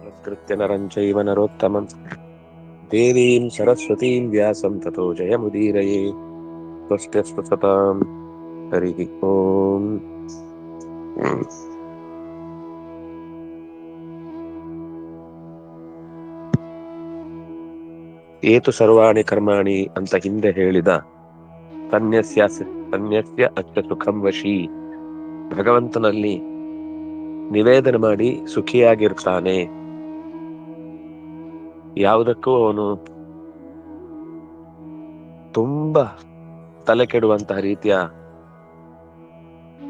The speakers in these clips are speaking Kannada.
ನಮಸ್ಕೃತ್ಯ ನರಂ ಚೈವ ನರೋತ್ತಮಂ ದೇವೀಂ ಸರಸ್ವತೀಂ ವ್ಯಾಸಂ ತತೋ ಜಯಮುದೀರಯೇ. ಸ್ವಸ್ತ್ಯಸ್ತು ಸತಾಂ. ಹರಿ ಓಂ. ಏತು ಸರ್ವಾಣಿ ಕರ್ಮಾಣಿ ಅಂತ ಹಿಂದೆ ಹೇಳಿದ ತನ್ಯಸ್ಯ ಅಸ್ಯ ಸುಖಂ ವಶಿ, ಭಗವಂತನಲ್ಲಿ ನಿವೇದನೆ ಮಾಡಿ ಸುಖಿಯಾಗಿರ್ತಾನೆ. ಯಾವುದಕ್ಕೂ ಅವನು ತುಂಬಾ ತಲೆ ಕೆಡುವಂತಹ ರೀತಿಯ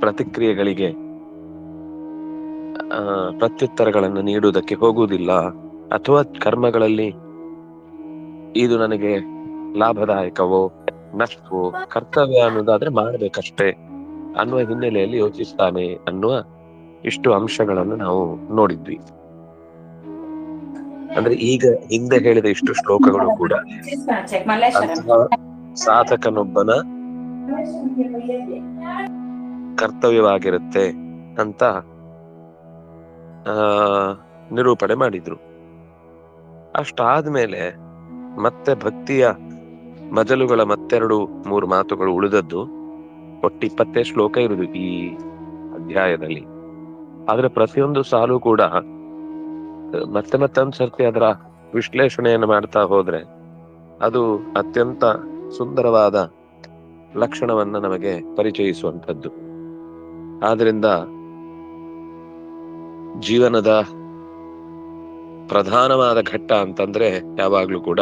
ಪ್ರತಿಕ್ರಿಯೆಗಳಿಗೆ ಪ್ರತ್ಯುತ್ತರಗಳನ್ನು ನೀಡುವುದಕ್ಕೆ ಹೋಗುವುದಿಲ್ಲ. ಅಥವಾ ಕರ್ಮಗಳಲ್ಲಿ ಇದು ನನಗೆ ಲಾಭದಾಯಕವೋ ನಷ್ಟವೋ ಕರ್ತವ್ಯ ಅನ್ನೋದಾದ್ರೆ ಮಾಡಬೇಕಷ್ಟೇ ಅನ್ನುವ ಹಿನ್ನೆಲೆಯಲ್ಲಿ ಯೋಚಿಸ್ತಾನೆ ಅನ್ನುವ ಇಷ್ಟು ಅಂಶಗಳನ್ನು ನಾವು ನೋಡಿದ್ವಿ. ಅಂದ್ರೆ ಈಗ ಹಿಂದೆ ಹೇಳಿದ ಇಷ್ಟು ಶ್ಲೋಕಗಳು ಕೂಡ ಅಂತಹ ಸಾಧಕನೊಬ್ಬನ ಕರ್ತವ್ಯವಾಗಿರುತ್ತೆ ಅಂತ ನಿರೂಪಣೆ ಮಾಡಿದ್ರು. ಅಷ್ಟಾದ್ಮೇಲೆ ಮತ್ತೆ ಭಕ್ತಿಯ ಮಜಲುಗಳ ಮತ್ತೆರಡು ಮೂರು ಮಾತುಗಳು ಉಳಿದದ್ದು. ಒಟ್ಟು 20 ಶ್ಲೋಕ ಇರುದು ಈ ಅಧ್ಯಾಯದಲ್ಲಿ. ಆದ್ರೆ ಪ್ರತಿಯೊಂದು ಸಾಲು ಕೂಡ ಮತ್ತೆ ಒಂದ್ಸರ್ತಿ ಅದರ ವಿಶ್ಲೇಷಣೆಯನ್ನು ಮಾಡ್ತಾ ಹೋದ್ರೆ ಅದು ಅತ್ಯಂತ ಸುಂದರವಾದ ಲಕ್ಷಣವನ್ನ ನಮಗೆ ಪರಿಚಯಿಸುವಂಥದ್ದು. ಆದ್ರಿಂದ ಜೀವನದ ಪ್ರಧಾನವಾದ ಘಟ್ಟ ಅಂತಂದ್ರೆ ಯಾವಾಗ್ಲೂ ಕೂಡ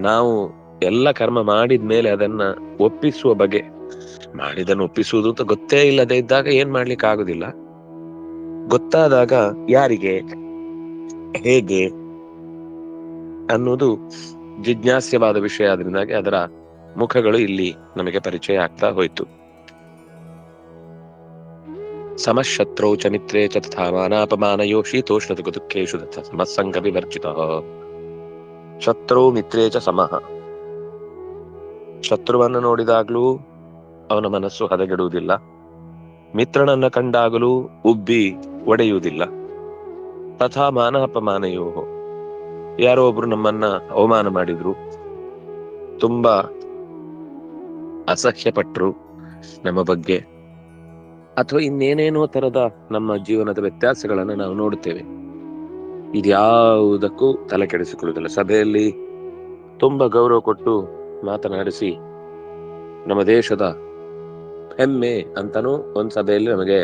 ನಾವು ಎಲ್ಲ ಕರ್ಮ ಮಾಡಿದ್ಮೇಲೆ ಅದನ್ನ ಒಪ್ಪಿಸುವ ಬಗೆ. ಮಾಡಿದನ್ನು ಒಪ್ಪಿಸುವುದು ಅಂತ ಗೊತ್ತೇ ಇಲ್ಲದೆ ಇದ್ದಾಗ ಏನ್ ಮಾಡ್ಲಿಕ್ಕೆ ಆಗುದಿಲ್ಲ. ಗೊತ್ತಾದಾಗ ಯಾರಿಗೆ ಹೇಗೆ ಅನ್ನೋದು ಜಿಜ್ಞಾಸ್ಯವಾದ ವಿಷಯ. ಆದ್ರಿಂದಾಗಿ ಅದರ ಮುಖಗಳು ಇಲ್ಲಿ ನಮಗೆ ಪರಿಚಯ ಆಗ್ತಾ ಹೋಯ್ತು. ಸಮಶತ್ರೌ ಚ ಮಿತ್ರೇ ಚ ತಥಾ ಮಾನಾಪಮಾನಯೋ ಶೀತೋಷ್ಣ ದುಃಖೇಷು ತಥಾ ಸಮಸ್ಸಂಗ ವಿವರ್ಜಿತಃ. ಶತ್ರು ಮಿತ್ರೇ ಚ ಸಮಃ. ಶತ್ರುವನ್ನು ನೋಡಿದಾಗ್ಲೂ ಅವನ ಮನಸ್ಸು ಹದಗೆಡುವುದಿಲ್ಲ, ಮಿತ್ರನನ್ನ ಕಂಡಾಗಲೂ ಉಬ್ಬಿ ಒಡೆಯುವುದಿಲ್ಲ. ತಥಾ ಮಾನ ಅಪಮಾನಯೋ, ಯಾರೋ ಒಬ್ರು ನಮ್ಮನ್ನ ಅವಮಾನ ಮಾಡಿದ್ರು, ತುಂಬಾ ಅಸಹ್ಯ ಪಟ್ರು ನಮ್ಮ ಬಗ್ಗೆ, ಅಥವಾ ಇನ್ನೇನೇನೋ ತರದ ನಮ್ಮ ಜೀವನದ ವ್ಯತ್ಯಾಸಗಳನ್ನ ನಾವು ನೋಡುತ್ತೇವೆ. ಇದ್ಯಾವುದಕ್ಕೂ ತಲೆ ಕೆಡಿಸಿಕೊಳ್ಳುವುದಿಲ್ಲ. ಸಭೆಯಲ್ಲಿ ತುಂಬಾ ಗೌರವ ಕೊಟ್ಟು ಮಾತನಾಡಿಸಿ ನಮ್ಮ ದೇಶದ ಹೆಮ್ಮೆ ಅಂತನೂ ಒಂದ್ ಸಭೆಯಲ್ಲಿ ನಮಗೆ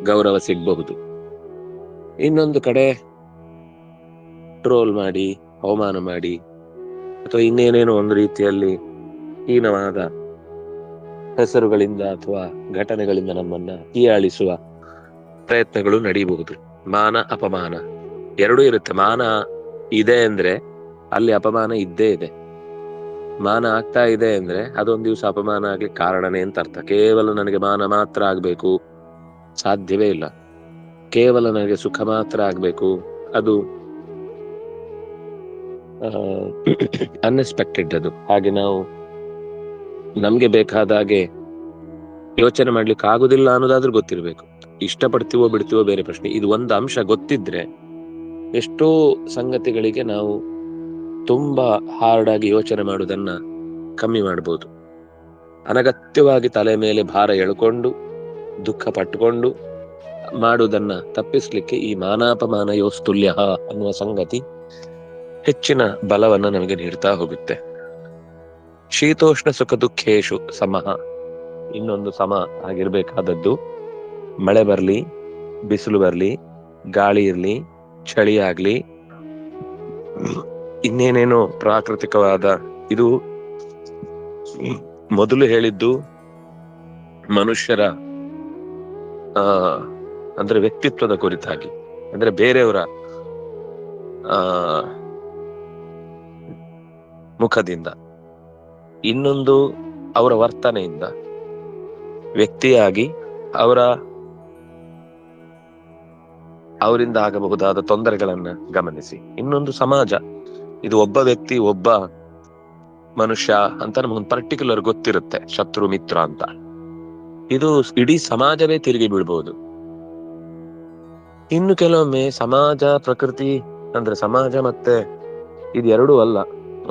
ಗೌರವ ಸಿಗಬಹುದು. ಇನ್ನೊಂದು ಕಡೆ ಟ್ರೋಲ್ ಮಾಡಿ, ಅವಮಾನ ಮಾಡಿ, ಅಥವಾ ಇನ್ನೇನೇನೋ ಒಂದು ರೀತಿಯಲ್ಲಿ ಹೀನವಾದ ಹೆಸರುಗಳಿಂದ ಅಥವಾ ಘಟನೆಗಳಿಂದ ನಮ್ಮನ್ನ ಹೀಯಾಳಿಸುವ ಪ್ರಯತ್ನಗಳು ನಡೆಯಬಹುದು. ಮಾನ ಅಪಮಾನ ಎರಡೂ ಇರುತ್ತೆ. ಮಾನ ಇದೆ ಅಂದ್ರೆ ಅಲ್ಲಿ ಅಪಮಾನ ಇದ್ದೇ ಇದೆ. ಮಾನ ಆಗ್ತಾ ಇದೆ ಅಂದ್ರೆ ಅದೊಂದ್ ದಿವಸ ಅಪಮಾನ ಆಗ್ಲಿಕ್ಕೆ ಕಾರಣನೇ ಅಂತ ಅರ್ಥ. ಕೇವಲ ನನಗೆ ಮಾನ ಮಾತ್ರ ಆಗ್ಬೇಕು, ಸಾಧ್ಯವೇ ಇಲ್ಲ. ಕೇವಲ ನನಗೆ ಸುಖ ಮಾತ್ರ ಆಗ್ಬೇಕು, ಅದು ಅನ್ಎಕ್ಸ್ಪೆಕ್ಟೆಡ್. ಅದು ಹಾಗೆ ನಾವು ನಮ್ಗೆ ಬೇಕಾದ ಹಾಗೆ ಯೋಚನೆ ಮಾಡ್ಲಿಕ್ಕೆ ಆಗುದಿಲ್ಲ ಅನ್ನೋದಾದ್ರೂ ಗೊತ್ತಿರ್ಬೇಕು. ಇಷ್ಟಪಡ್ತೀವೋ ಬಿಡ್ತೀವೋ ಬೇರೆ ಪ್ರಶ್ನೆ. ಇದು ಒಂದು ಅಂಶ ಗೊತ್ತಿದ್ರೆ ಎಷ್ಟೋ ಸಂಗತಿಗಳಿಗೆ ನಾವು ತುಂಬಾ ಹಾರ್ಡ್ ಆಗಿ ಯೋಚನೆ ಮಾಡುವುದನ್ನ ಕಮ್ಮಿ ಮಾಡ್ಬೋದು. ಅನಗತ್ಯವಾಗಿ ತಲೆ ಮೇಲೆ ಭಾರ ಎಳ್ಕೊಂಡು ದುಃಖ ಪಟ್ಟುಕೊಂಡು ಮಾಡುವುದನ್ನ ತಪ್ಪಿಸ್ಲಿಕ್ಕೆ ಈ ಮಾನಾಪಮಾನ ಯೋಸ್ತುಲ್ಯ ಅನ್ನುವ ಸಂಗತಿ ಹೆಚ್ಚಿನ ಬಲವನ್ನ ನಮಗೆ ನೀಡ್ತಾ ಹೋಗುತ್ತೆ. ಶೀತೋಷ್ಣ ಸುಖ ದುಃಖೇಶು ಸಮಃ. ಇನ್ನೊಂದು ಸಮ ಆಗಿರ್ಬೇಕಾದದ್ದು. ಮಳೆ ಬರ್ಲಿ, ಬಿಸಿಲು ಬರ್ಲಿ, ಗಾಳಿ ಇರ್ಲಿ, ಚಳಿ ಆಗ್ಲಿ, ಇನ್ನೇನೇನೋ ಪ್ರಾಕೃತಿಕವಾದ ಇದು ಮೊದಲು ಹೇಳಿದ್ದು ಮನುಷ್ಯರ ಅಂದ್ರೆ ವ್ಯಕ್ತಿತ್ವದ ಕುರಿತಾಗಿ, ಅಂದ್ರೆ ಬೇರೆಯವರ ಮುಖದಿಂದ. ಇನ್ನೊಂದು ಅವರ ವರ್ತನೆಯಿಂದ, ವ್ಯಕ್ತಿಯಾಗಿ ಅವರಿಂದ ಆಗಬಹುದಾದ ತೊಂದರೆಗಳನ್ನ ಗಮನಿಸಿ. ಇನ್ನೊಂದು ಸಮಾಜ. ಇದು ಒಬ್ಬ ವ್ಯಕ್ತಿ, ಒಬ್ಬ ಮನುಷ್ಯ ಅಂತ ನಮಗೊಂದು ಪರ್ಟಿಕ್ಯುಲರ್ ಗೊತ್ತಿರುತ್ತೆ, ಶತ್ರು ಮಿತ್ರ ಅಂತ. ಇದು ಇಡೀ ಸಮಾಜವೇ ತಿರುಗಿ ಬೀಳ್ಬಹುದು. ಇನ್ನು ಕೆಲವೊಮ್ಮೆ ಸಮಾಜ ಪ್ರಕೃತಿ ಅಂದ್ರೆ ಸಮಾಜ ಮತ್ತೆ ಇದೆರಡೂ ಅಲ್ಲ,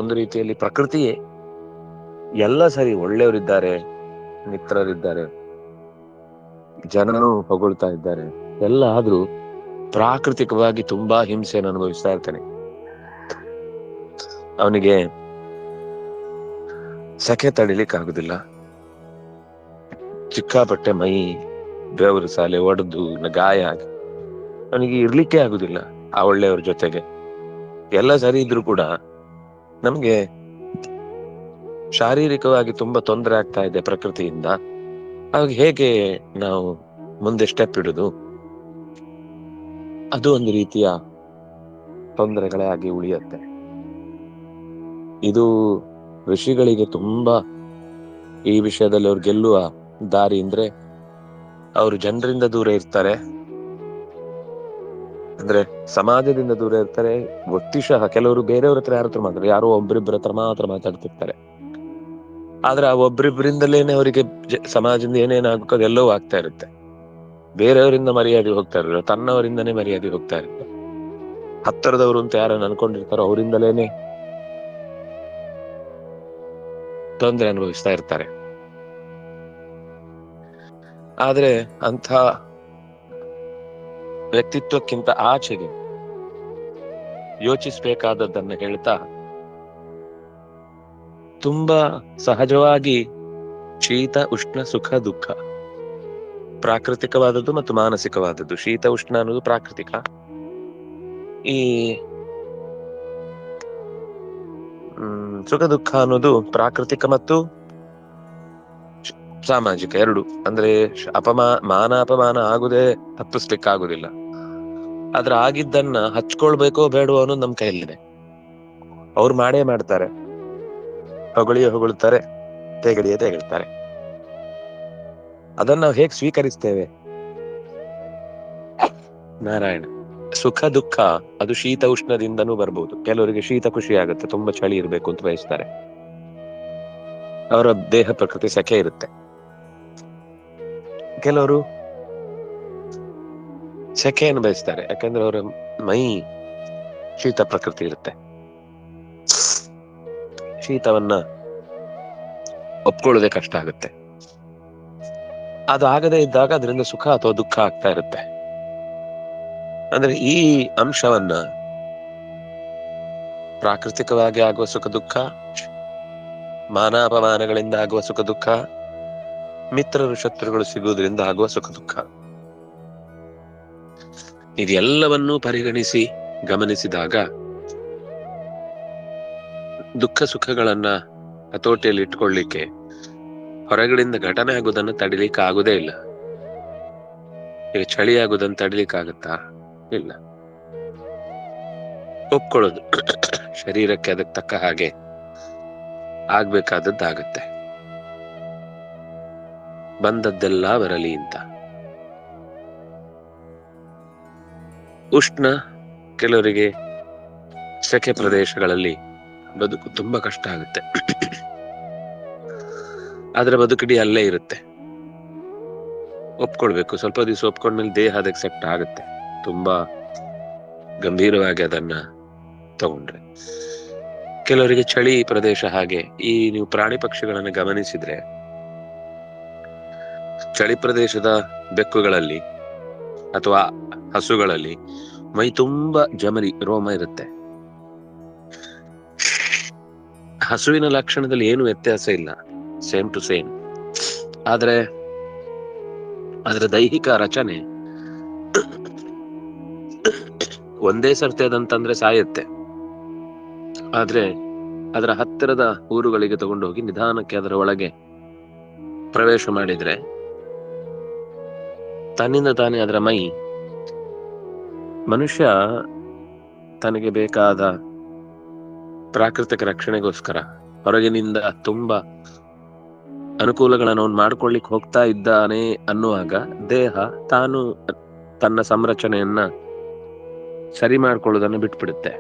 ಒಂದು ರೀತಿಯಲ್ಲಿ ಪ್ರಕೃತಿಯೇ. ಎಲ್ಲ ಸರಿ, ಒಳ್ಳೆಯವರಿದ್ದಾರೆ, ಮಿತ್ರರಿದ್ದಾರೆ, ಜನನು ಹೊಗಳ್ತಾ ಇದ್ದಾರೆ, ಎಲ್ಲ ಆದ್ರೂ ಪ್ರಾಕೃತಿಕವಾಗಿ ತುಂಬಾ ಹಿಂಸೆಯನ್ನು ಅನುಭವಿಸ್ತಾ ಇರ್ತಾನೆ. ಅವನಿಗೆ ಸೆಕೆ ತಡಿಲಿಕ್ಕೆ ಆಗುದಿಲ್ಲ, ಸಿಕ್ಕಾಪಟ್ಟೆ ಮೈ ಬೆವರು ಸಾಲೆ ಒಡೆದು ಗಾಯ ಆಗಿ ಅವನಿಗೆ ಇರ್ಲಿಕ್ಕೆ ಆಗುದಿಲ್ಲ ಆ ಒಳ್ಳೆಯವ್ರ ಜೊತೆಗೆ. ಎಲ್ಲ ಸರಿ ಇದ್ರು ಕೂಡ ನಮ್ಗೆ ಶಾರೀರಿಕವಾಗಿ ತುಂಬಾ ತೊಂದರೆ ಆಗ್ತಾ ಇದೆ ಪ್ರಕೃತಿಯಿಂದ. ಆಗ ಹೇಗೆ ನಾವು ಮುಂದೆ ಸ್ಟೆಪ್ ಇಡುದು? ಅದು ಒಂದು ರೀತಿಯ ತೊಂದರೆಗಳೇ ಆಗಿ ಉಳಿಯುತ್ತೆ. ಇದು ಋಷಿಗಳಿಗೆ ತುಂಬಾ ಈ ವಿಷಯದಲ್ಲಿ ಅವ್ರು ಗೆಲ್ಲುವ ದಾರಿ ಅಂದ್ರೆ ಅವರು ಜನರಿಂದ ದೂರ ಇರ್ತಾರೆ, ಅಂದ್ರೆ ಸಮಾಜದಿಂದ ದೂರ ಇರ್ತಾರೆ. ಒತ್ತಿಶಃ ಕೆಲವರು ಬೇರೆಯವ್ರ ಹತ್ರ ಯಾರ ಹತ್ರ ಮಾತಾಡ, ಯಾರೋ ಒಬ್ರಿಬ್ಬರ ಹತ್ರ ಮಾತ್ರ ಮಾತಾಡ್ತಿರ್ತಾರೆ. ಆದ್ರೆ ಆ ಒಬ್ರಿಬ್ಬರಿಂದಲೇನೆ ಅವರಿಗೆ ಸಮಾಜದಿಂದ ಏನೇನಾಗಬೇಕು ಅದೆಲ್ಲವೂ ಆಗ್ತಾ ಇರುತ್ತೆ. ಬೇರೆಯವರಿಂದ ಮರ್ಯಾದೆ ಹೋಗ್ತಾ ಇರಲಿಲ್ಲ, ತನ್ನವರಿಂದನೇ ಮರ್ಯಾದೆ ಹೋಗ್ತಾ ಇರುತ್ತೆ. ಹತ್ತಿರದವರು ಅಂತ ಯಾರನ್ನ ಅನ್ಕೊಂಡಿರ್ತಾರೋ ಅವರಿಂದಲೇನೆ ತೊಂದರೆ ಅನುಭವಿಸ್ತಾ ಇರ್ತಾರೆ. ಆದ್ರೆ ಅಂಥ ವ್ಯಕ್ತಿತ್ವಕ್ಕಿಂತ ಆಚೆಗೆ ಯೋಚಿಸ್ಬೇಕಾದದ್ದನ್ನ ಹೇಳ್ತಾ ತುಂಬಾ ಸಹಜವಾಗಿ ಶೀತ ಉಷ್ಣ ಸುಖ ದುಃಖ ಪ್ರಾಕೃತಿಕವಾದದ್ದು ಮತ್ತು ಮಾನಸಿಕವಾದದ್ದು. ಶೀತ ಉಷ್ಣ ಅನ್ನೋದು ಪ್ರಾಕೃತಿಕ, ಈ ಸುಖ ದುಃಖ ಅನ್ನೋದು ಪ್ರಾಕೃತಿಕ ಮತ್ತು ಸಾಮಾಜಿಕ ಎರಡು. ಅಂದ್ರೆ ಮಾನ ಅಪಮಾನ ಆಗುದೇ ತಪ್ಪಿಸ್ಲಿಕ್ಕೆ ಆಗುದಿಲ್ಲ, ಆದ್ರೆ ಆಗಿದ್ದನ್ನ ಹಚ್ಕೊಳ್ಬೇಕೋ ಬೇಡವೋ ಅನ್ನೋದು ನಮ್ ಕೈಯಲ್ಲಿದೆ. ಅವ್ರು ಮಾಡೇ ಮಾಡ್ತಾರೆ, ಹೊಗಳಿಯೇ ಹೊಗಳ್ತಾರೆ, ತೆಗಳಿಯೇ ತೆಗಳ್ತಾರೆ. ಅದನ್ನ ನಾವು ಹೇಗೆ ಸ್ವೀಕರಿಸ್ತೇವೆ? ನಾರಾಯಣ. ಸುಖ ದುಃಖ ಅದು ಶೀತ ಉಷ್ಣದಿಂದನೂ ಬರ್ಬೋದು. ಕೆಲವರಿಗೆ ಶೀತ ಖುಷಿ ಆಗುತ್ತೆ, ತುಂಬಾ ಚಳಿ ಇರ್ಬೇಕು ಅಂತ ಬಯಸ್ತಾರೆ, ಅವರ ದೇಹ ಪ್ರಕೃತಿ ಸೆಕೆ ಇರುತ್ತೆ. ಕೆಲವರು ಸೆಕೆಯನ್ನು ಬಯಸ್ತಾರೆ, ಯಾಕಂದ್ರೆ ಅವರ ಮೈ ಶೀತ ಪ್ರಕೃತಿ ಇರುತ್ತೆ. ಶೀತವನ್ನ ಒಪ್ಕೊಳ್ಳೋದೇ ಕಷ್ಟ ಆಗುತ್ತೆ. ಅದು ಆಗದೇ ಇದ್ದಾಗ ಅದರಿಂದ ಸುಖ ಅಥವಾ ದುಃಖ ಆಗ್ತಾ ಇರುತ್ತೆ. ಅಂದ್ರೆ ಈ ಅಂಶವನ್ನ ಪ್ರಾಕೃತಿಕವಾಗಿ ಆಗುವ ಸುಖ ದುಃಖ, ಮಾನಾಪಮಾನಗಳಿಂದ ಆಗುವ ಸುಖ ದುಃಖ, ಮಿತ್ರರು ಶತ್ರುಗಳು ಸಿಗುವುದರಿಂದ ಆಗುವ ಸುಖ ದುಃಖ, ಇದೆಲ್ಲವನ್ನೂ ಪರಿಗಣಿಸಿ ಗಮನಿಸಿದಾಗ ದುಃಖ ಸುಖಗಳನ್ನ ಹತೋಟಿಯಲ್ಲಿ ಇಟ್ಕೊಳ್ಳಿಕ್ಕೆ ಹೊರಗಡೆಯಿಂದ ಘಟನೆ ಆಗುವುದನ್ನು ತಡಿಲಿಕ್ಕೆ ಆಗುದೇ ಇಲ್ಲ. ಈಗ ಚಳಿ ಆಗುದನ್ನು ತಡಿಲಿಕ್ಕೆ ಆಗುತ್ತಾ? ಇಲ್ಲ. ಒಪ್ಕೊಳ್ಳೋದು, ಶರೀರಕ್ಕೆ ಅದಕ್ಕೆ ತಕ್ಕ ಹಾಗೆ ಆಗ್ಬೇಕಾದದ್ದಾಗತ್ತೆ, ಬಂದದ್ದೆಲ್ಲ ಬರಲಿ ಅಂತ. ಉಷ್ಣ, ಕೆಲವರಿಗೆ ಸೆಕೆ ಪ್ರದೇಶಗಳಲ್ಲಿ ಬದುಕು ತುಂಬಾ ಕಷ್ಟ ಆಗುತ್ತೆ, ಆದ್ರೆ ಬದುಕಿಡೀ ಅಲ್ಲೇ ಇರುತ್ತೆ. ಒಪ್ಕೊಳ್ಬೇಕು, ಸ್ವಲ್ಪ ದಿವಸ ಒಪ್ಕೊಂಡ್ಮೇಲೆ ದೇಹ ಅದಕ್ಕೆ ಸೆಟ್ ಆಗುತ್ತೆ, ತುಂಬಾ ಗಂಭೀರವಾಗಿ ಅದನ್ನ ತಗೊಂಡ್ರೆ. ಕೆಲವರಿಗೆ ಚಳಿ ಪ್ರದೇಶ ಹಾಗೆ. ಈ ನೀವು ಪ್ರಾಣಿ ಪಕ್ಷಿಗಳನ್ನು ಗಮನಿಸಿದ್ರೆ ಚಳಿ ಪ್ರದೇಶದ ಬೆಕ್ಕುಗಳಲ್ಲಿ ಅಥವಾ ಹಸುಗಳಲ್ಲಿ ಮೈ ತುಂಬಾ ಜಮರಿ ರೋಮ ಇರುತ್ತೆ. ಹಸುವಿನ ಲಕ್ಷಣದಲ್ಲಿ ಏನು ವ್ಯತ್ಯಾಸ ಇಲ್ಲ, ಸೇಮ್ ಟು ಸೇಮ್. ಆದ್ರೆ ಅದರ ದೈಹಿಕ ರಚನೆ ಒಂದೇ ಸರ್ತಿ ಅದಂತಂದ್ರೆ ಸಾಯುತ್ತೆ. ಆದ್ರೆ ಅದರ ಹತ್ತಿರದ ಊರುಗಳಿಗೆ ತಗೊಂಡೋಗಿ ನಿಧಾನಕ್ಕೆ ಅದರ ಒಳಗೆ ಪ್ರವೇಶ ಮಾಡಿದ್ರೆ ತನ್ನಿಂದ ತಾನೇ ಅದರ ಮೈ, ಮನುಷ್ಯ ತನಗೆ ಬೇಕಾದ ಪ್ರಾಕೃತಿಕ ರಕ್ಷಣೆಗೋಸ್ಕರ ಹೊರಗಿನಿಂದ ತುಂಬಾ ಅನುಕೂಲಗಳನ್ನು ಅವನು ಮಾಡ್ಕೊಳ್ಳಿಕ್ ಹೋಗ್ತಾ ಇದ್ದಾನೆ ಅನ್ನುವಾಗ ದೇಹ ತಾನು ತನ್ನ ಸಂರಚನೆಯನ್ನ ಸರಿ ಮಾಡ್ಕೊಳ್ಳೋದನ್ನು ಬಿಟ್ಬಿಡುತ್ತೆ.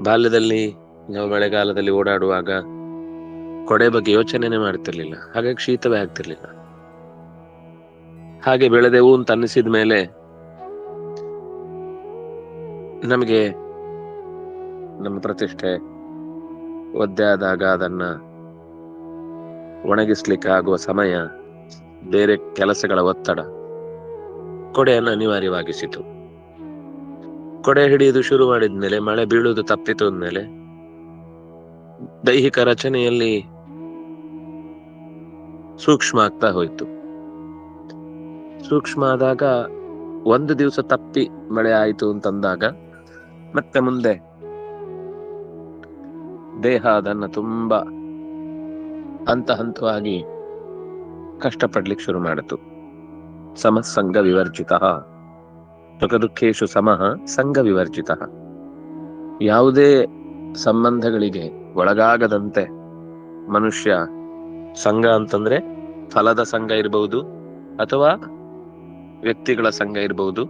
ಬಾಲ್ಯದಲ್ಲಿ ನಾವು ಮಳೆಗಾಲದಲ್ಲಿ ಓಡಾಡುವಾಗ ಕೊಡೆ ಬಗ್ಗೆ ಯೋಚನೆನೇ ಮಾಡ್ತಿರ್ಲಿಲ್ಲ, ಹಾಗಾಗಿ ಶೀತವೇ ಆಗ್ತಿರ್ಲಿಲ್ಲ. ಹಾಗೆ ಬೆಳೆದೆವು ಅಂತ ಅನ್ನಿಸಿದ ಮೇಲೆ ನಮಗೆ ನಮ್ಮ ಪ್ರತಿಷ್ಠೆ ಒದ್ದೆ ಆದಾಗ ಅದನ್ನ ಒಣಗಿಸ್ಲಿಕ್ಕೆ ಆಗುವ ಸಮಯ, ಬೇರೆ ಕೆಲಸಗಳ ಒತ್ತಡ ಕೊಡೆಯನ್ನು ಅನಿವಾರ್ಯವಾಗಿಸಿತು. ಕೊಡೆ ಹಿಡಿಯುವುದು ಶುರು ಮಾಡಿದ್ಮೇಲೆ, ಮಳೆ ಬೀಳುವುದು ತಪ್ಪಿತು ಅಂದ್ಮೇಲೆ ದೈಹಿಕ ರಚನೆಯಲ್ಲಿ ಸೂಕ್ಷ್ಮ ಆಗ್ತಾ ಹೋಯ್ತು. ಸೂಕ್ಷ್ಮ ಆದಾಗ ಒಂದು ದಿವಸ ತಪ್ಪಿ ಮಳೆ ಆಯಿತು ಅಂತಂದಾಗ ಮತ್ತೆ ಮುಂದೆ ದೇಹ ಅದನ್ನ ತುಂಬಾ ಹಂತ ಹಂತವಾಗಿ ಕಷ್ಟಪಡ್ಲಿಕ್ಕೆ ಶುರು ಮಾಡಿತು. ಸಮಸಂಗ ವಿವರ್ಜಿತ ಸುಖ ದುಃಖೇಶು ಸಮಃ ಸಂಘ ವಿವರ್ಜಿತ. ಯಾವುದೇ ಸಂಬಂಧಗಳಿಗೆ ಒಳಗಾಗದಂತೆ ಮನುಷ್ಯ, ಸಂಘ ಅಂತಂದ್ರೆ ಫಲದ ಸಂಘ ಇರಬಹುದು, ಅಥವಾ ವ್ಯಕ್ತಿಗಳ ಸಂಘ ಇರಬಹುದು,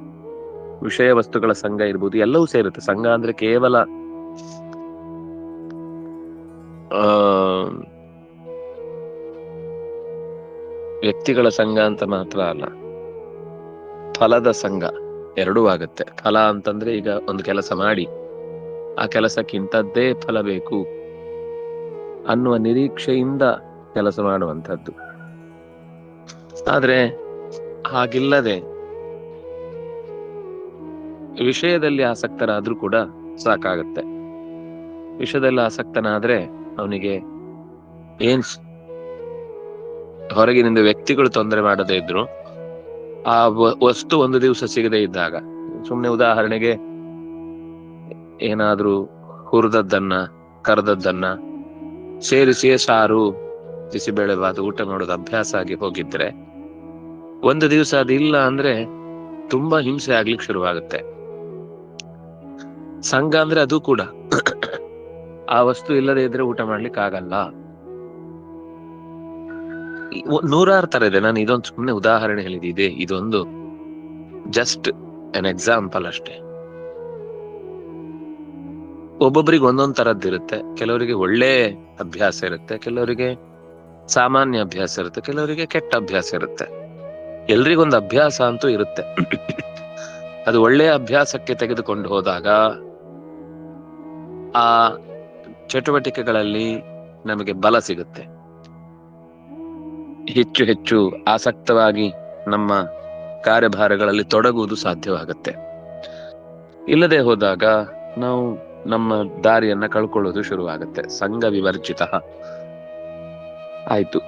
ವಿಷಯ ವಸ್ತುಗಳ ಸಂಘ ಇರಬಹುದು, ಎಲ್ಲವೂ ಸೇರುತ್ತೆ. ಸಂಘ ಅಂದ್ರೆ ಕೇವಲ ವ್ಯಕ್ತಿಗಳ ಸಂಘ ಅಂತ ಮಾತ್ರ ಅಲ್ಲ, ಫಲದ ಸಂಘ ಎರಡೂ ಆಗತ್ತೆ. ಫಲ ಅಂತಂದ್ರೆ ಈಗ ಒಂದು ಕೆಲಸ ಮಾಡಿ ಆ ಕೆಲಸಕ್ಕಿಂತದ್ದೇ ಫಲ ಬೇಕು ಅನ್ನುವ ನಿರೀಕ್ಷೆಯಿಂದ ಕೆಲಸ ಮಾಡುವಂಥದ್ದು. ಆದ್ರೆ ಹಾಗಿಲ್ಲದೆ ವಿಷಯದಲ್ಲಿ ಆಸಕ್ತರಾದ್ರೂ ಕೂಡ ಸಾಕಾಗತ್ತೆ. ವಿಷಯದಲ್ಲಿ ಆಸಕ್ತನಾದ್ರೆ ಅವನಿಗೆ ಏನ್ ಹೊರಗಿನಿಂದ ವ್ಯಕ್ತಿಗಳು ತೊಂದರೆ ಮಾಡದೇ ಇದ್ರು, ಆ ವಸ್ತು ಒಂದು ದಿವಸ ಸಿಗದೆ ಇದ್ದಾಗ, ಸುಮ್ನೆ ಉದಾಹರಣೆಗೆ ಏನಾದ್ರೂ ಹುರಿದದ್ದನ್ನ ಕರೆದದ್ದನ್ನ ಸೇರಿಸಿ ಸಾರು ಬಿಸಿಬೇಳೆಬಾತು ಊಟ ಮಾಡೋದು ಅಭ್ಯಾಸ ಆಗಿ ಹೋಗಿದ್ರೆ, ಒಂದು ದಿವಸ ಅದಿಲ್ಲ ಅಂದ್ರೆ ತುಂಬಾ ಹಿಂಸೆ ಆಗ್ಲಿಕ್ಕೆ ಶುರುವಾಗುತ್ತೆ. ಸಂಘ ಅಂದ್ರೆ ಅದು ಕೂಡ ಆ ವಸ್ತು ಇಲ್ಲದೆ ಇದ್ರೆ ಊಟ ಮಾಡ್ಲಿಕ್ಕೆ ಆಗಲ್ಲ. ನೂರಾರು ತರ ಇದೆ. ನಾನು ಇದೊಂದು ಸುಮ್ಮನೆ ಉದಾಹರಣೆ ಹೇಳಿದೆ, ಇದೊಂದು ಜಸ್ಟ್ ಎನ್ ಎಕ್ಸಾಂಪಲ್ ಅಷ್ಟೇ. ಒಬ್ಬೊಬ್ಬರಿಗೆ ಒಂದೊಂದ್ ತರದ್ದಿರುತ್ತೆ. ಕೆಲವರಿಗೆ ಒಳ್ಳೆ ಅಭ್ಯಾಸ ಇರುತ್ತೆ, ಕೆಲವರಿಗೆ ಸಾಮಾನ್ಯ ಅಭ್ಯಾಸ ಇರುತ್ತೆ, ಕೆಲವರಿಗೆ ಕೆಟ್ಟ ಅಭ್ಯಾಸ ಇರುತ್ತೆ. ಎಲ್ರಿಗೊಂದು ಅಭ್ಯಾಸ ಅಂತೂ ಇರುತ್ತೆ. ಅದು ಒಳ್ಳೆಯ ಅಭ್ಯಾಸಕ್ಕೆ ತೆಗೆದುಕೊಂಡು ಹೋದಾಗ ಆ ಚಟುವಟಿಕೆಗಳಲ್ಲಿ ನಮಗೆ ಬಲ ಸಿಗುತ್ತೆ. ಹೆಚ್ಚು ಹೆಚ್ಚು ಆಸಕ್ತವಾಗಿ ನಮ್ಮ ಕಾರ್ಯಭಾರಗಳಲ್ಲಿ ತೊಡಗುವುದು ಸಾಧ್ಯವಾಗುತ್ತೆ. ಇಲ್ಲದೆ ಹೋದಾಗ ನಾವು ನಮ್ಮ ದಾರಿಯನ್ನ ಕಳ್ಕೊಳ್ಳೋದು ಶುರುವಾಗುತ್ತೆ. ಸಂಘ ವಿವರ್ಜಿತ ಆಯ್ತು.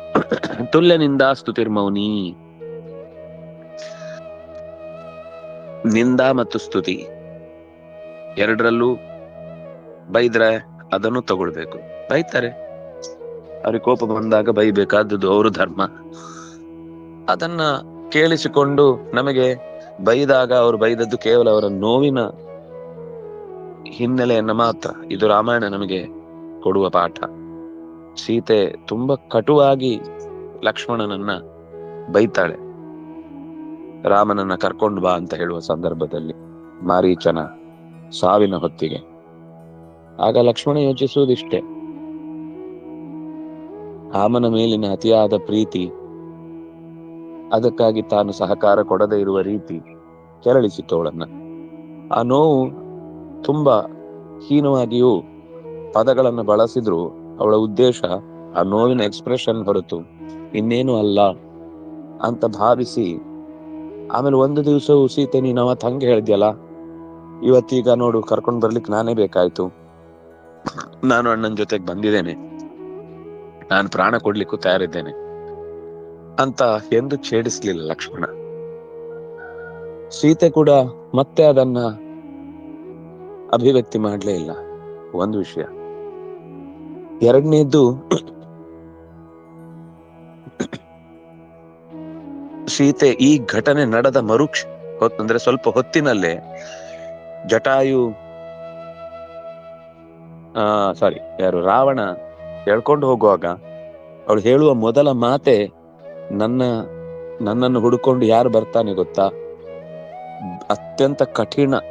ತುಲ್ಯನಿಂದ ಸ್ತುತಿರ್ಮೌನಿ. ನಿಂದ ಮತ್ತು ಸ್ತುತಿ ಎರಡರಲ್ಲೂ ಬೈದ್ರೆ ಅದನ್ನು ತಗೊಳ್ಬೇಕು. ಬೈತಾರೆ, ಅವ್ರಿಗೆ ಕೋಪ ಬಂದಾಗ ಬೈಬೇಕಾದದ್ದು ಅವ್ರ ಧರ್ಮ. ಅದನ್ನ ಕೇಳಿಸಿಕೊಂಡು ನಮಗೆ ಬೈದಾಗ ಅವ್ರು ಬೈದದ್ದು ಕೇವಲ ಅವರ ನೋವಿನ ಹಿನ್ನೆಲೆಯನ್ನ ಮಾತ್ರ. ಇದು ರಾಮಾಯಣ ನಮಗೆ ಕೊಡುವ ಪಾಠ. ಸೀತೆ ತುಂಬಾ ಕಟುವಾಗಿ ಲಕ್ಷ್ಮಣನನ್ನ ಬೈತಾಳೆ, ರಾಮನನ್ನ ಕರ್ಕೊಂಡು ಬಾ ಅಂತ ಹೇಳುವ ಸಂದರ್ಭದಲ್ಲಿ, ಮಾರೀಚನ ಸಾವಿನ ಹೊತ್ತಿಗೆ. ಆಗ ಲಕ್ಷ್ಮಣ ಯೋಚಿಸುವುದಿಷ್ಟೇ, ರಾಮನ ಮೇಲಿನ ಅತಿಯಾದ ಪ್ರೀತಿ, ಅದಕ್ಕಾಗಿ ತಾನು ಸಹಕಾರ ಕೊಡದೇ ಇರುವ ರೀತಿ ಕೆರಳಿಸಿತು ಅವಳನ್ನ. ಆ ನೋವು ತುಂಬಾ ಹೀನವಾಗಿಯೂ ಪದಗಳನ್ನು ಬಳಸಿದ್ರು ಅವಳ ಉದ್ದೇಶ ಆ ನೋವಿನ ಎಕ್ಸ್ಪ್ರೆಷನ್ ಹೊರತು ಇನ್ನೇನು ಅಲ್ಲ ಅಂತ ಭಾವಿಸಿ, ಆಮೇಲೆ ಒಂದು ದಿವಸವು ಸೀತೆ, ನೀನು ಅವತ್ತು ಹಂಗೆ ಹೇಳಿದ್ಯಲ್ಲ, ಇವತ್ತೀಗ ನೋಡು ಕರ್ಕೊಂಡು ಬರ್ಲಿಕ್ಕೆ ನಾನೇ ಬೇಕಾಯ್ತು, ನಾನು ಅಣ್ಣನ ಜೊತೆಗೆ ಬಂದಿದ್ದೇನೆ, ನಾನು ಪ್ರಾಣ ಕೊಡ್ಲಿಕ್ಕೂ ತಯಾರಿದ್ದೇನೆ ಅಂತ ಎಂದು ಛೇಡಿಸ್ಲಿಲ್ಲ ಲಕ್ಷ್ಮಣ. ಸೀತೆ ಕೂಡ ಮತ್ತೆ ಅದನ್ನ ಅಭಿವ್ಯಕ್ತಿ ಮಾಡ್ಲೇ ಇಲ್ಲ. ಒಂದು ವಿಷಯ. ಎರಡನೇದ್ದು, ಸೀತೆ ಈ ಘಟನೆ ನಡೆದ ಅಂದ್ರೆ ಸ್ವಲ್ಪ ಹೊತ್ತಿನಲ್ಲೇ ಜಟಾಯು ರಾವಣ ಹೇಳ್ಕೊಂಡು ಹೋಗುವಾಗ ಅವಳು ಹೇಳುವ ಮೊದಲ ಮಾತೆ, ನನ್ನನ್ನು ಹುಡುಕೊಂಡು ಯಾರು ಬರ್ತಾನೆ ಗೊತ್ತಾ? ಅತ್ಯಂತ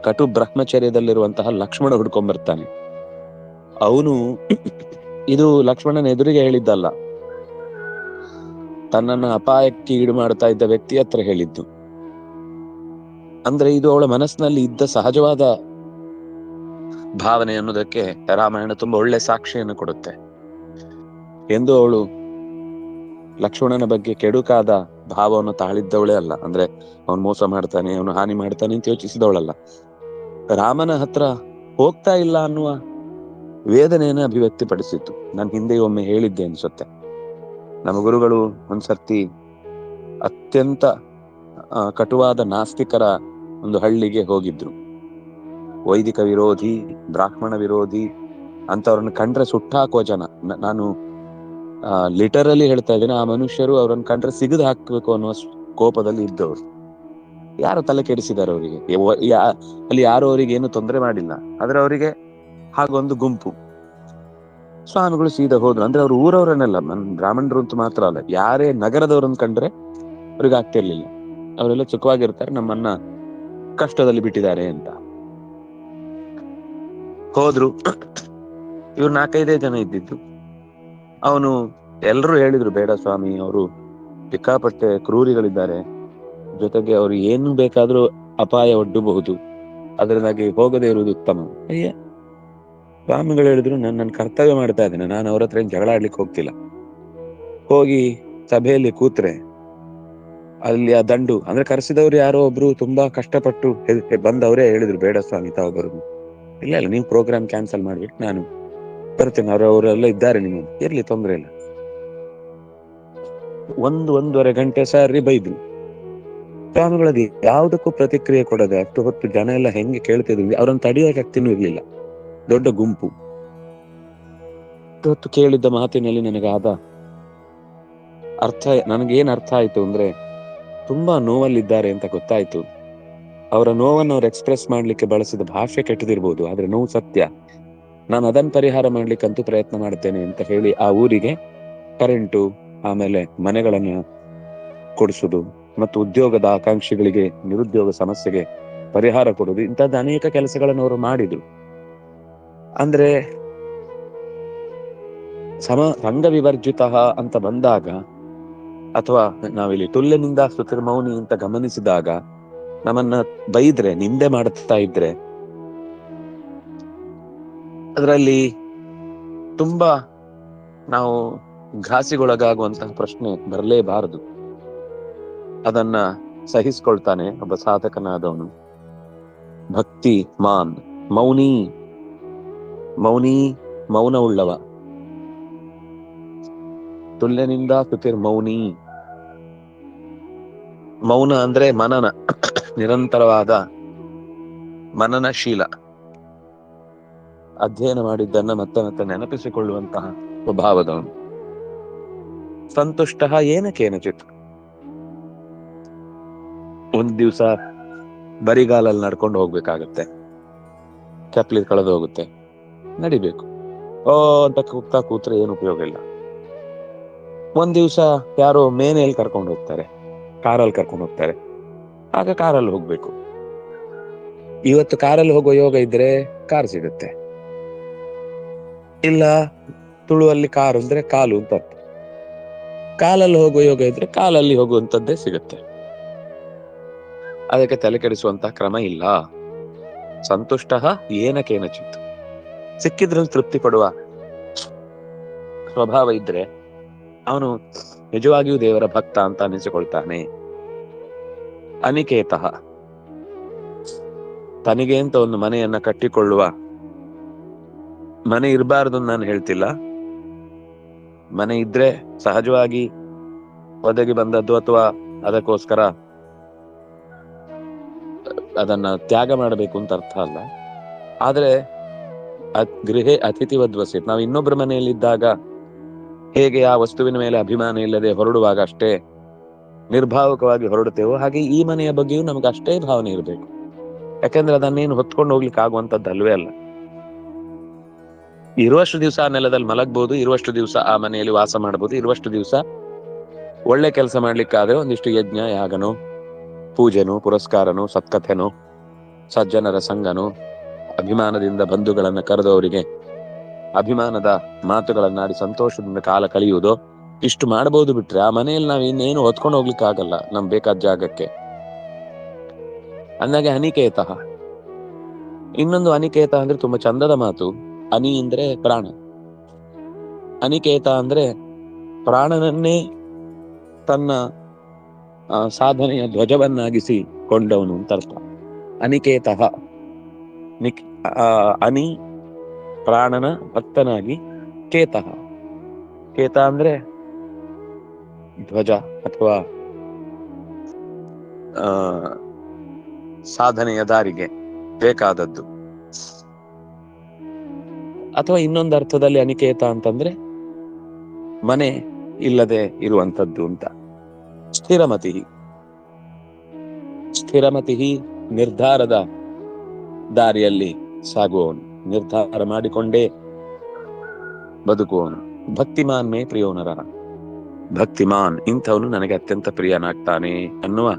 ಕಟು ಬ್ರಹ್ಮಚರ್ಯದಲ್ಲಿರುವಂತಹ ಲಕ್ಷ್ಮಣ ಹುಡ್ಕೊಂಡ್ ಬರ್ತಾನೆ. ಅವನು ಇದು ಲಕ್ಷ್ಮಣನ ಎದುರಿಗೆ ಹೇಳಿದ್ದಲ್ಲ, ತನ್ನನ್ನ ಅಪಾಯಕ್ಕೆ ಈಡು ಮಾಡ್ತಾ ಇದ್ದ ವ್ಯಕ್ತಿ ಹತ್ರ ಹೇಳಿದ್ದು. ಅಂದ್ರೆ ಇದು ಅವಳ ಮನಸ್ಸಿನಲ್ಲಿ ಇದ್ದ ಸಹಜವಾದ ಭಾವನೆ ಅನ್ನೋದಕ್ಕೆ ರಾಮಾಯಣ ತುಂಬಾ ಒಳ್ಳೆ ಸಾಕ್ಷಿಯನ್ನು ಕೊಡುತ್ತೆ. ಎಂದು ಅವಳು ಲಕ್ಷ್ಮಣನ ಬಗ್ಗೆ ಕೆಡುಕಾದ ಭಾವವನ್ನು ತಾಳಿದ್ದವಳೇ ಅಲ್ಲ. ಅಂದ್ರೆ ಅವನು ಮೋಸ ಮಾಡ್ತಾನೆ, ಅವನು ಹಾನಿ ಮಾಡ್ತಾನೆ ಅಂತ ಯೋಚಿಸಿದವಳಲ್ಲ. ರಾಮನ ಹತ್ರ ಹೋಗ್ತಾ ಇಲ್ಲ ಅನ್ನುವ ವೇದನೆಯನ್ನು ಅಭಿವ್ಯಕ್ತಿಪಡಿಸಿತ್ತು. ನಾನು ಹಿಂದೆ ಒಮ್ಮೆ ಹೇಳಿದ್ದೆ ಅನ್ಸುತ್ತೆ. ನಮ್ಮ ಗುರುಗಳು ಒಂದ್ಸರ್ತಿ ಅತ್ಯಂತ ಕಟುವಾದ ನಾಸ್ತಿಕರ ಒಂದು ಹಳ್ಳಿಗೆ ಹೋಗಿದ್ರು. ವೈದಿಕ ವಿರೋಧಿ, ಬ್ರಾಹ್ಮಣ ವಿರೋಧಿ ಅಂತವ್ರನ್ನ ಕಂಡ್ರೆ ಸುಟ್ಟಾಕುವ ಜನ. ನಾನು ಲಿಟರಲಿ ಹೇಳ್ತಾ ಇದ್ದೇನೆ, ಆ ಮನುಷ್ಯರು ಅವ್ರನ್ನ ಕಂಡ್ರೆ ಸಿಗದು ಹಾಕ್ಬೇಕು ಅನ್ನೋ ಕೋಪದಲ್ಲಿ ಇದ್ದವರು. ಯಾರು ತಲೆ ಕೆಡಿಸಿದ್ದಾರೆ ಅವರಿಗೆ? ಅಲ್ಲಿ ಯಾರು ಅವರಿಗೆ ಏನು ತೊಂದರೆ ಮಾಡಿಲ್ಲ, ಆದ್ರೆ ಅವರಿಗೆ ಹಾಗೊಂದು ಗುಂಪು. ಸ್ವಾಮಿಗಳು ಸೀದಾ ಹೋದ್ರು. ಅಂದ್ರೆ ಅವ್ರು ಊರವರನ್ನೆಲ್ಲ, ಬ್ರಾಹ್ಮಣರು ಅಂತ ಮಾತ್ರ ಅಲ್ಲ, ಯಾರೇ ನಗರದವ್ರನ್ನ ಕಂಡ್ರೆ ಅವ್ರಿಗೆ ಆಗ್ತಿರ್ಲಿಲ್ಲ. ಅವರೆಲ್ಲ ಸುಖವಾಗಿರ್ತಾರೆ, ನಮ್ಮನ್ನ ಕಷ್ಟದಲ್ಲಿ ಬಿಟ್ಟಿದ್ದಾರೆ ಅಂತ ಹೋದ್ರು. ಇವ್ರು 4-5 ಜನ ಇದ್ದಿದ್ದು. ಅವನು ಎಲ್ರು ಹೇಳಿದ್ರು, ಬೇಡ ಸ್ವಾಮಿ, ಅವರು ಸಿಕ್ಕಾಪಟ್ಟೆ ಕ್ರೂರಿಗಳಿದ್ದಾರೆ, ಜೊತೆಗೆ ಅವ್ರು ಏನು ಬೇಕಾದ್ರೂ ಅಪಾಯ ಒಡ್ಡಬಹುದು, ಅದರಿಂದಾಗಿ ಹೋಗದೇ ಇರುವುದು ಉತ್ತಮ. ಅಯ್ಯ, ಸ್ವಾಮಿಗಳು ಹೇಳಿದ್ರು, ನನ್ನ ಕರ್ತವ್ಯ ಮಾಡ್ತಾ ಇದ್ದೇನೆ, ನಾನು ಅವ್ರ ಹತ್ರ ಏನ್ ಜಗಳ ಆಡ್ಲಿಕ್ಕೆ ಹೋಗ್ತಿಲ್ಲ. ಹೋಗಿ ಸಭೆಯಲ್ಲಿ ಕೂತ್ರೆ ಅಲ್ಲಿ ಆ ದಂಡು, ಅಂದ್ರೆ ಕರೆಸಿದವ್ರು ಯಾರೋ ಒಬ್ರು ತುಂಬಾ ಕಷ್ಟಪಟ್ಟು ಬಂದವರೇ ಹೇಳಿದ್ರು, ಬೇಡ ಸ್ವಾಮಿ ತಾವು ಬರುದು. ಇಲ್ಲ ಇಲ್ಲ, ನೀವು ಪ್ರೋಗ್ರಾಮ್ ಕ್ಯಾನ್ಸಲ್ ಮಾಡ್ಬಿಟ್ಟು ನಾನು ಬರ್ತೇನೆ, ಅವರೆಲ್ಲ ಇದ್ದಾರೆ, ನಿಮಗೆ ಇರ್ಲಿ, ತೊಂದ್ರೆ ಇಲ್ಲ. 1-1.5 ಗಂಟೆ ಸಾರಿ ಬೈದ್ರು. ಸ್ವಾಮಿಗಳದ್ದು ಯಾವುದಕ್ಕೂ ಪ್ರತಿಕ್ರಿಯೆ ಕೊಡದೆ ಅಷ್ಟು ಹೊತ್ತು ಜನ ಎಲ್ಲ ಹೆಂಗೆ ಕೇಳ್ತಿದ್ವಿ, ಅವ್ರನ್ನ ತಡೆಯೋ ಶಕ್ತಿನೂ ಇರ್ಲಿಲ್ಲ. ದೊಡ್ಡ ಗುಂಪು. ಹೊತ್ತು ಕೇಳಿದ್ದ ಮಾತಿನಲ್ಲಿ ನನಗಾದ ನನಗೇನ್ ಅರ್ಥ ಆಯ್ತು ಅಂದ್ರೆ, ತುಂಬಾ ನೋವಲ್ಲಿದ್ದಾರೆ ಅಂತ ಗೊತ್ತಾಯ್ತು. ಅವರ ನೋವನ್ನು ಅವ್ರು ಎಕ್ಸ್ಪ್ರೆಸ್ ಮಾಡ್ಲಿಕ್ಕೆ ಬಳಸಿದ ಭಾಷೆ ಕೆಟ್ಟದಿರ್ಬೋದು, ಆದ್ರೆ ನೋವು ಸತ್ಯ. ನಾನು ಅದನ್ನ ಪರಿಹಾರ ಮಾಡ್ಲಿಕ್ಕಂತೂ ಪ್ರಯತ್ನ ಮಾಡ್ತೇನೆ ಅಂತ ಹೇಳಿ ಆ ಊರಿಗೆ ಕರೆಂಟು, ಆಮೇಲೆ ಮನೆಗಳನ್ನ ಕೊಡಿಸುದು, ಮತ್ತು ಉದ್ಯೋಗದ ಆಕಾಂಕ್ಷಿಗಳಿಗೆ ನಿರುದ್ಯೋಗ ಸಮಸ್ಯೆಗೆ ಪರಿಹಾರ ಕೊಡುದು, ಇಂಥದ್ದು ಅನೇಕ ಕೆಲಸಗಳನ್ನು ಅವರು ಮಾಡಿದ್ರು. ಅಂದ್ರೆ ಸಂಘ ವಿವರ್ಜಿತ ಅಂತ ಬಂದಾಗ, ಅಥವಾ ನಾವಿಲ್ಲಿ ತುಲ್ಯನಿಂದ ಸ್ತುತಿರ್ಮೌನಿ ಅಂತ ಗಮನಿಸಿದಾಗ, ನಮ್ಮನ್ನ ಬೈದ್ರೆ, ನಿಂದೆ ಮಾಡ್ತಾ ಇದ್ರೆ ಅದರಲ್ಲಿ ತುಂಬಾ ನಾವು ಘಾಸಿಗೊಳಗಾಗುವಂತಹ ಪ್ರಶ್ನೆ ಬರಲೇಬಾರದು. ಅದನ್ನ ಸಹಿಸ್ಕೊಳ್ತಾನೆ ಒಬ್ಬ ಸಾಧಕನಾದವನು. ಭಕ್ತಿ ಮಾನ್ ಮೌನಿ, ಮೌನ ಉಳ್ಳವ. ತುಲ್ಯನಿಂದ ಸ್ತುತಿರ್ಮೌನಿ. ಮೌನ ಅಂದ್ರೆ ಮನನ, ನಿರಂತರವಾದ ಮನನಶೀಲ, ಅಧ್ಯಯನ ಮಾಡಿದ್ದನ್ನ ಮತ್ತೆ ಮತ್ತೆ ನೆನಪಿಸಿಕೊಳ್ಳುವಂತಹ ಸ್ವಭಾವದವನು. ಸಂತುಷ್ಟ ಏನ ಕೇನಚಿತ್. ಒಂದ್ ದಿವ್ಸ ಬರಿಗಾಲಲ್ಲಿ ನಡ್ಕೊಂಡು ಹೋಗ್ಬೇಕಾಗತ್ತೆ, ಚಪ್ಲಿ ಕಳೆದು ಹೋಗುತ್ತೆ, ನಡಿಬೇಕು. ಅಂತ ಕೂಗ್ತಾ ಕೂತ್ರೆ ಏನು ಉಪಯೋಗ ಇಲ್ಲ. ಒಂದ್ ದಿವ್ಸ ಯಾರೋ ಮೇನೆಯಲ್ಲಿ ಕರ್ಕೊಂಡು ಹೋಗ್ತಾರೆ, ಕಾರಲ್ಲಿ ಕರ್ಕೊಂಡು ಹೋಗ್ತಾರೆ, ಆಗ ಕಾರಲ್ಲಿ ಹೋಗ್ಬೇಕು. ಇವತ್ತು ಕಾರಲ್ಲಿ ಹೋಗೋ ಯೋಗ ಇದ್ರೆ ಕಾರ್ ಸಿಗುತ್ತೆ, ಇಲ್ಲ ತುಳುವಲ್ಲಿ ಕಾರು ಅಂದ್ರೆ ಕಾಲು ಅಂತ ಅರ್ಥ. ಕಾಲಲ್ಲಿ ಹೋಗೋ ಯೋಗ ಇದ್ರೆ ಕಾಲಲ್ಲಿ ಹೋಗುವಂತದ್ದೇ ಸಿಗುತ್ತೆ. ಅದಕ್ಕೆ ತಲೆ ಕೆಡಿಸುವಂತ ಕ್ರಮ ಇಲ್ಲ. ಸಂತುಷ್ಟ ಏನ ಕೇನಚಿತ್. ಸಿಕ್ಕಿದ್ರಲ್ಲಿ ತೃಪ್ತಿ ಪಡುವ ಸ್ವಭಾವ ಇದ್ರೆ ಅವನು ನಿಜವಾಗಿಯೂ ದೇವರ ಭಕ್ತ ಅಂತ ಅನಿಸಿಕೊಳ್ತಾನೆ. ಅನಿಕೇತ, ತನಗೆ ಅಂತ ಒಂದು ಮನೆಯನ್ನ ಕಟ್ಟಿಕೊಳ್ಳುವ, ಮನೆ ಇರಬಾರ್ದು ನಾನು ಹೇಳ್ತಿಲ್ಲ, ಮನೆ ಇದ್ರೆ ಸಹಜವಾಗಿ ಒದಗಿ ಬಂದದ್ದು, ಅಥವಾ ಅದಕ್ಕೋಸ್ಕರ ಅದನ್ನ ತ್ಯಾಗ ಮಾಡಬೇಕು ಅಂತ ಅರ್ಥ ಅಲ್ಲ. ಆದ್ರೆ ಗೃಹೇ ಅತಿಥಿವದ್ವಸಿತ್, ನಾವು ಇನ್ನೊಬ್ಬರ ಮನೆಯಲ್ಲಿದ್ದಾಗ ಹೇಗೆ ಆ ವಸ್ತುವಿನ ಮೇಲೆ ಅಭಿಮಾನ ಇಲ್ಲದೆ ಹೊರಡುವಾಗ ಅಷ್ಟೇ ನಿರ್ಭಾವಕವಾಗಿ ಹೊರಡುತ್ತೇವೋ, ಹಾಗೆ ಈ ಮನೆಯ ಬಗ್ಗೆಯೂ ನಮ್ಗೆ ಅಷ್ಟೇ ಭಾವನೆ ಇರಬೇಕು. ಯಾಕಂದ್ರೆ ಅದನ್ನೇನು ಹೊತ್ಕೊಂಡು ಹೋಗ್ಲಿಕ್ಕೆ ಆಗುವಂತದ್ದು ಅಲ್ವೇ ಅಲ್ಲ. ಇರುವಷ್ಟು ದಿವಸ ಆ ನೆಲದಲ್ಲಿ ಮಲಗ್ಬಹುದು, ಇರುವಷ್ಟು ದಿವಸ ಆ ಮನೆಯಲ್ಲಿ ವಾಸ ಮಾಡಬಹುದು, ಇರುವಷ್ಟು ದಿವಸ ಒಳ್ಳೆ ಕೆಲಸ ಮಾಡ್ಲಿಕ್ಕಾದ್ರೆ ಒಂದಿಷ್ಟು ಯಜ್ಞ ಯಾಗನೋ, ಪೂಜೆನೋ, ಪುರಸ್ಕಾರನೋ, ಸತ್ಕಥೆನೋ, ಸಜ್ಜನರ ಸಂಗನೋ, ಅಭಿಮಾನದಿಂದ ಬಂಧುಗಳನ್ನ ಕರೆದವರಿಗೆ ಅಭಿಮಾನದ ಮಾತುಗಳನ್ನಾಡಿ ಸಂತೋಷದಿಂದ ಕಾಲ ಕಳೆಯುವುದೋ ಇಷ್ಟು ಮಾಡಬಹುದು ಬಿಟ್ರೆ ಆ ಮನೆಯಲ್ಲಿ ನಾವ್ ಇನ್ನೇನು ಹೊತ್ಕೊಂಡು ಹೋಗ್ಲಿಕ್ಕೆ ಆಗಲ್ಲ ನಮ್ ಬೇಕಾದ ಜಾಗಕ್ಕೆ. ಅಂದಾಗೆ ಅನಿಕೇತ. ಇನ್ನೊಂದು ಅನಿಕೇತ ಅಂದ್ರೆ ತುಂಬಾ ಚಂದದ ಮಾತು. ಅನಿ ಅಂದ್ರೆ ಪ್ರಾಣ, ಅನಿಕೇತ ಅಂದ್ರೆ ಪ್ರಾಣನನ್ನೇ ತನ್ನ ಸಾಧನೆಯ ಧ್ವಜವನ್ನಾಗಿಸಿ ಕೊಂಡವನು ಅಂತ ಅರ್ಥ. ಅನಿಕೇತ ಅನಿ ಪ್ರಾಣನ ಭಕ್ತನಾಗಿ, ಕೇತ ಕೇತ ಅಂದ್ರೆ ಧ್ವಜ ಅಥವಾ ಸಾಧನೆಯ ದಾರಿಗೆ ಬೇಕಾದದ್ದು. ಅಥವಾ ಇನ್ನೊಂದು ಅರ್ಥದಲ್ಲಿ ಅನಿಕೇತ ಅಂತಂದ್ರೆ ಮನೆ ಇಲ್ಲದೆ ಇರುವಂತದ್ದು ಅಂತ. ಸ್ಥಿರಮತಿ, ಸ್ಥಿರಮತಿ ನಿರ್ಧಾರದ ದಾರಿಯಲ್ಲಿ ಸಾಗುವವನು, ನಿರ್ಧಾರ ಮಾಡಿಕೊಂಡೇ ಬದುಕುವವನು. ಭಕ್ತಿಮಾನ್ ಮೇ ಪ್ರಿಯೋನರ, ಭಕ್ತಿಮಾನ್ ಇಂಥವನು ನನಗೆ ಅತ್ಯಂತ ಪ್ರಿಯನಾಗ್ತಾನೆ ಅನ್ನುವ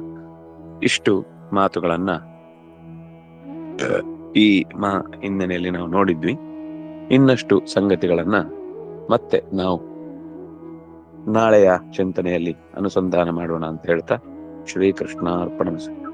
ಇಷ್ಟು ಮಾತುಗಳನ್ನ ಈ ಹಿನ್ನೆಲೆಯಲ್ಲಿ ನಾವು ನೋಡಿದ್ವಿ. ಇನ್ನಷ್ಟು ಸಂಗತಿಗಳನ್ನ ಮತ್ತೆ ನಾವು ನಾಳೆಯ ಚಿಂತನೆಯಲ್ಲಿ ಅನುಸಂಧಾನ ಮಾಡೋಣ ಅಂತ ಹೇಳ್ತಾ ಶ್ರೀಕೃಷ್ಣಾರ್ಪಣಮಸ್ತು.